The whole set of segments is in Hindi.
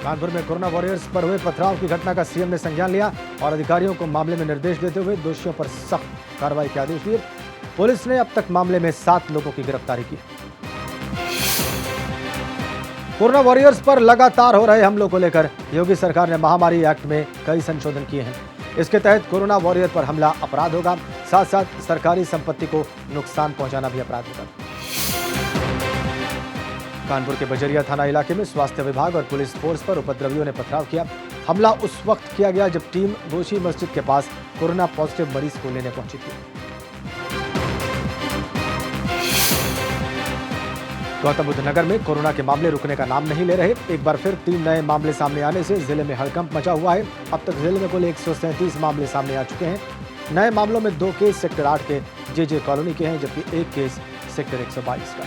कानपुर में कोरोना वॉरियर्स पर हुए पथराव की घटना का सीएम ने संज्ञान लिया और अधिकारियों को मामले में निर्देश देते हुए दोषियों पर सख्त कार्रवाई के आदेश दिए। पुलिस ने अब तक मामले में 7 लोगों की गिरफ्तारी की। कोरोना वॉरियर्स पर लगातार हो रहे हमलों को लेकर योगी सरकार ने महामारी एक्ट में कई संशोधन किए हैं। इसके तहत कोरोना वॉरियर पर हमला अपराध होगा, साथ साथ सरकारी संपत्ति को नुकसान पहुंचाना भी अपराध होगा। कानपुर के बजरिया थाना इलाके में स्वास्थ्य विभाग और पुलिस फोर्स पर उपद्रवियों ने पथराव किया। हमला उस वक्त किया गया जब टीम गोशी मस्जिद के पास कोरोना पॉजिटिव मरीज को लेने पहुंची थी। गौतम बुद्ध नगर में कोरोना के मामले रुकने का नाम नहीं ले रहे। एक बार फिर 3 नए मामले सामने आने से जिले में हड़कंप मचा हुआ है। अब तक जिले में कुल 137 मामले सामने आ चुके हैं। नए मामलों में 2 केस सेक्टर 8 के जेजे कॉलोनी के हैं, जबकि 1 केस सेक्टर 122 का।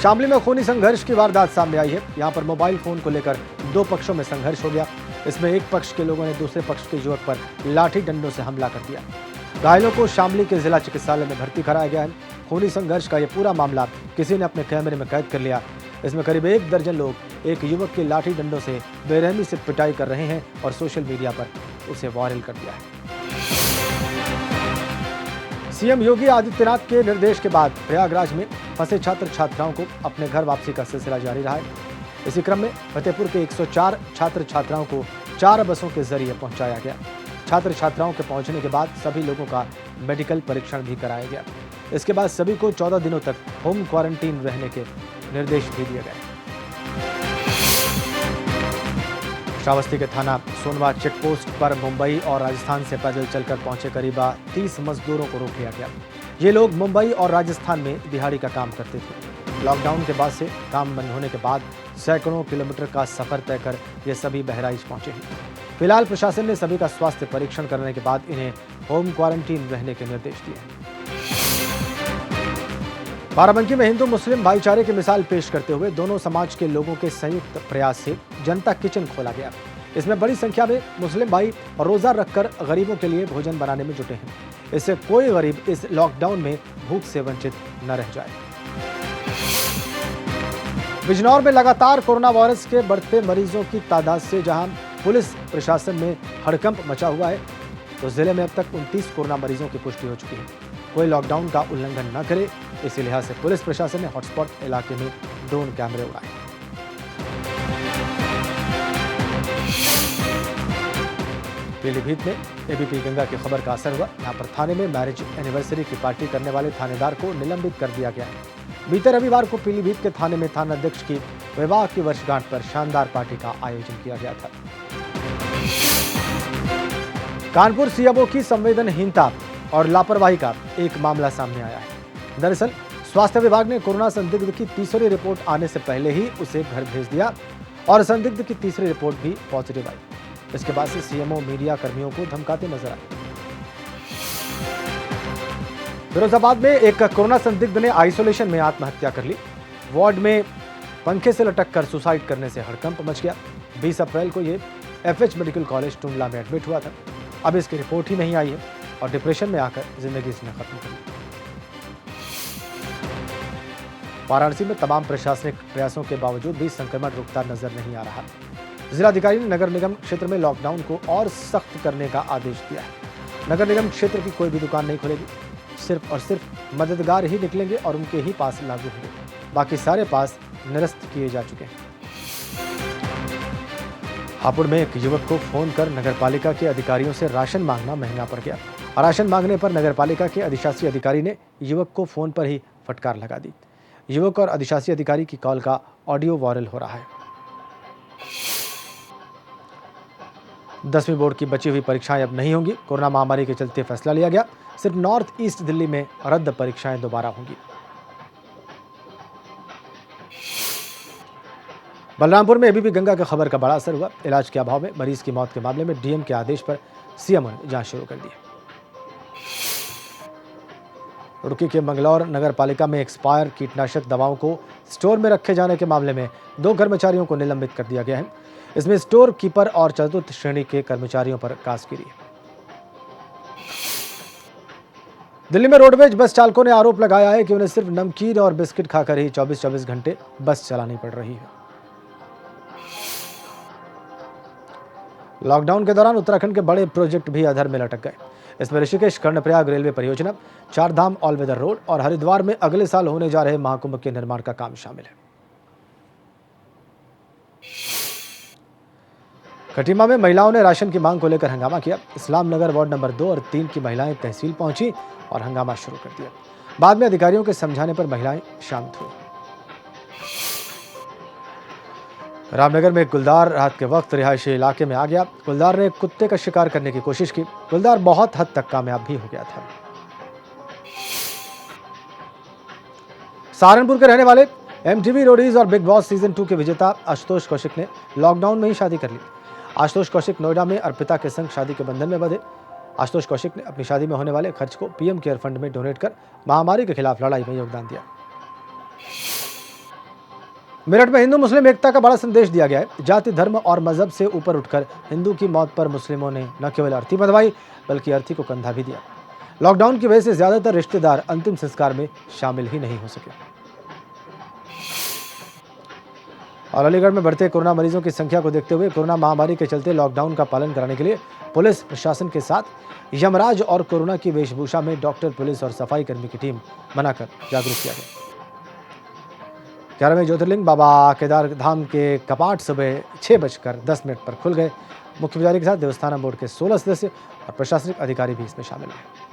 शामली में खूनी संघर्ष की वारदात सामने आई है। यहां पर मोबाइल फोन को लेकर 2 पक्षों में संघर्ष हो गया। इसमें एक पक्ष के लोगों ने दूसरे पक्ष के युवक पर लाठी डंडों से हमला कर दिया। घायलों को शामली के जिला चिकित्सालय में भर्ती कराया गया है। खूनी संघर्ष का यह पूरा मामला किसी ने अपने कैमरे में कैद कर लिया। इसमें करीब 1 दर्जन लोग एक युवक के लाठी डंडों से बेरहमी से पिटाई कर रहे हैं और सोशल मीडिया पर उसे वायरल कर दिया है। सीएम योगी आदित्यनाथ के निर्देश के बाद प्रयागराज में फंसे छात्र छात्राओं को अपने घर वापसी का सिलसिला जारी रहा है। इसी क्रम में फतेहपुर के 104 छात्र छात्राओं को 4 बसों के जरिए पहुंचाया गया। छात्र छात्राओं के पहुंचने के बाद सभी लोगों का मेडिकल परीक्षण भी कराया गया। इसके बाद सभी को 14 दिनों तक होम क्वारंटीन रहने के निर्देश भी दिए गए। श्रावस्ती के थाना सोनवा चेक पोस्ट पर मुंबई और राजस्थान से पैदल चलकर पहुंचे करीब 30 मजदूरों को रोक लिया गया। ये लोग मुंबई और राजस्थान में दिहाड़ी का काम करते थे। लॉकडाउन के बाद से काम बंद होने के बाद सैकड़ों किलोमीटर का सफर तय कर ये सभी बहराइच पहुंचे हैं। फिलहाल प्रशासन ने सभी का स्वास्थ्य परीक्षण करने के बाद इन्हें होम क्वारंटीन रहने के निर्देश दिए हैं। बाराबंकी में हिंदू मुस्लिम भाईचारे की मिसाल पेश करते हुए दोनों समाज के लोगों के संयुक्त प्रयास से जनता किचन खोला गया। इसमें बड़ी संख्या में मुस्लिम भाई रोजा रखकर गरीबों के लिए भोजन बनाने में जुटे हैं। इससे कोई गरीब इस लॉकडाउन में भूख से वंचित न रह जाए। बिजनौर में लगातार कोरोना वायरस के बढ़ते मरीजों की तादाद से जहां पुलिस प्रशासन में हड़कंप मचा हुआ है, तो जिले में अब तक 29 कोरोना मरीजों की पुष्टि हो चुकी है। कोई लॉकडाउन का उल्लंघन न करे, इसी लिहाज से पुलिस प्रशासन ने हॉटस्पॉट इलाके में ड्रोन कैमरे उड़ाए। पीलीभीत में एबीपी गंगा की खबर का असर हुआ। यहां पर थाने में मैरिज एनिवर्सरी की पार्टी करने वाले थानेदार को निलंबित कर दिया गया है। बीते रविवार को पीलीभीत के थाने में थानाध्यक्ष की विवाह की वर्षगांठ पर शानदार पार्टी का आयोजन किया गया था। कानपुर सीएमओ की संवेदनहीनता और लापरवाही का एक मामला सामने आया है। दरअसल स्वास्थ्य विभाग ने कोरोना संदिग्ध की तीसरी रिपोर्ट आने से पहले ही उसे घर भेज दिया और संदिग्ध की तीसरी रिपोर्ट भी पॉजिटिव आई। इसके बाद से सीएमओ मीडिया कर्मियों को धमकाते नजर आए। फिरोजाबाद में एक कोरोना संदिग्ध ने आइसोलेशन में आत्महत्या कर ली। वार्ड में पंखे से लटक कर सुसाइड करने से हड़कंप मच गया। 20 अप्रैल को ये एफएच मेडिकल कॉलेज टुंडला में एडमिट हुआ था। अब इसकी रिपोर्ट ही नहीं आई है और डिप्रेशन में आकर जिंदगी इसने खत्म कर ली। वाराणसी में तमाम प्रशासनिक प्रयासों के बावजूद भी संक्रमण रुकता नजर नहीं आ रहा। जिलाधिकारी ने नगर निगम क्षेत्र में लॉकडाउन को और सख्त करने का आदेश दिया है। नगर निगम क्षेत्र की कोई भी दुकान नहीं खुलेगी। सिर्फ और सिर्फ मददगार ही निकलेंगे और उनके ही पास लागू होंगे। बाकी सारे पास निरस्त किए जा चुके हैं। हापुड़ में एक युवक को फोन कर नगरपालिका के अधिकारियों से राशन मांगना महंगा पड़ गया। राशन मांगने पर नगरपालिका के अधिशासी अधिकारी ने युवक को फोन पर ही फटकार लगा दी। युवक और अधिशासी अधिकारी की कॉल का ऑडियो वायरल हो रहा है। 10वीं बोर्ड की बची हुई परीक्षाएं अब नहीं होंगी। कोरोना महामारी के चलते फैसला लिया गया। सिर्फ नॉर्थ ईस्ट दिल्ली में रद्द परीक्षाएं दोबारा होंगी। बलरामपुर में एबीपी गंगा की खबर का बड़ा असर हुआ। इलाज के अभाव में मरीज की मौत के मामले में डीएम के आदेश पर सीएम ने जांच शुरू कर दी। रुड़की के मंगलौर नगर पालिका में एक्सपायर कीटनाशक दवाओं को स्टोर में रखे जाने के मामले में 2 कर्मचारियों को निलंबित कर दिया गया है। इसमें स्टोर कीपर और चतुर्थ श्रेणी के कर्मचारियों पर कास्कीरी है। दिल्ली में रोडवेज बस चालकों ने आरोप लगाया है कि उन्हें सिर्फ नमकीन और बिस्किट खाकर ही 24-24 घंटे बस चलानी पड़ रही है। लॉकडाउन के दौरान उत्तराखंड के बड़े प्रोजेक्ट भी अधर में लटक गए। इसमें ऋषिकेश कर्णप्रयाग रेलवे परियोजना, चार धाम ऑल वेदर रोड और हरिद्वार में अगले साल होने जा रहे महाकुंभ के निर्माण का काम शामिल है। खटीमा में महिलाओं ने राशन की मांग को लेकर हंगामा किया। इस्लाम नगर वार्ड नंबर 2 और 3 की महिलाएं तहसील पहुंची और हंगामा शुरू कर दिया। बाद में अधिकारियों के समझाने पर महिलाएं शांत हुई। रामनगर में एक गुलदार रात के वक्त रिहायशी इलाके में आ गया। गुलदार ने एक कुत्ते का शिकार करने की कोशिश की। गुलदार बहुत हद तक कामयाब भी हो गया था। सहारनपुर के रहने वाले MTV रोडीज और बिग बॉस सीजन 2 के विजेता आशुतोष कौशिक ने लॉकडाउन में ही शादी कर ली। आशुतोष कौशिक नोएडा में अर्पिता के संग शादी के बंधन में बंधे। आशुतोष कौशिक ने अपनी शादी में होने वाले खर्च को PM केयर फंड में डोनेट कर महामारी के खिलाफ लड़ाई में योगदान दिया। मेरठ में हिंदू मुस्लिम एकता का बड़ा संदेश दिया गया है। जाति, धर्म और मजहब से ऊपर उठकर हिंदू की मौत पर मुस्लिमों ने न केवल अर्थी बंधवाई बल्कि अर्थी को कंधा भी दिया। लॉकडाउन की वजह से ज्यादातर रिश्तेदार अंतिम संस्कार में शामिल ही नहीं हो सके। और अलीगढ़ में बढ़ते कोरोना मरीजों की संख्या को देखते हुए कोरोना महामारी के चलते लॉकडाउन का पालन कराने के लिए पुलिस प्रशासन के साथ यमराज और कोरोना की वेशभूषा में डॉक्टर, पुलिस और सफाई कर्मी की टीम बनाकर जागरूक किया गया। 11वें ज्योतिर्लिंग बाबा केदार धाम के कपाट सुबह 6:10 पर खुल गए। मुख्य पुजारी के साथ देवस्थानम बोर्ड के 16 सदस्य और प्रशासनिक अधिकारी भी इसमें शामिल हैं।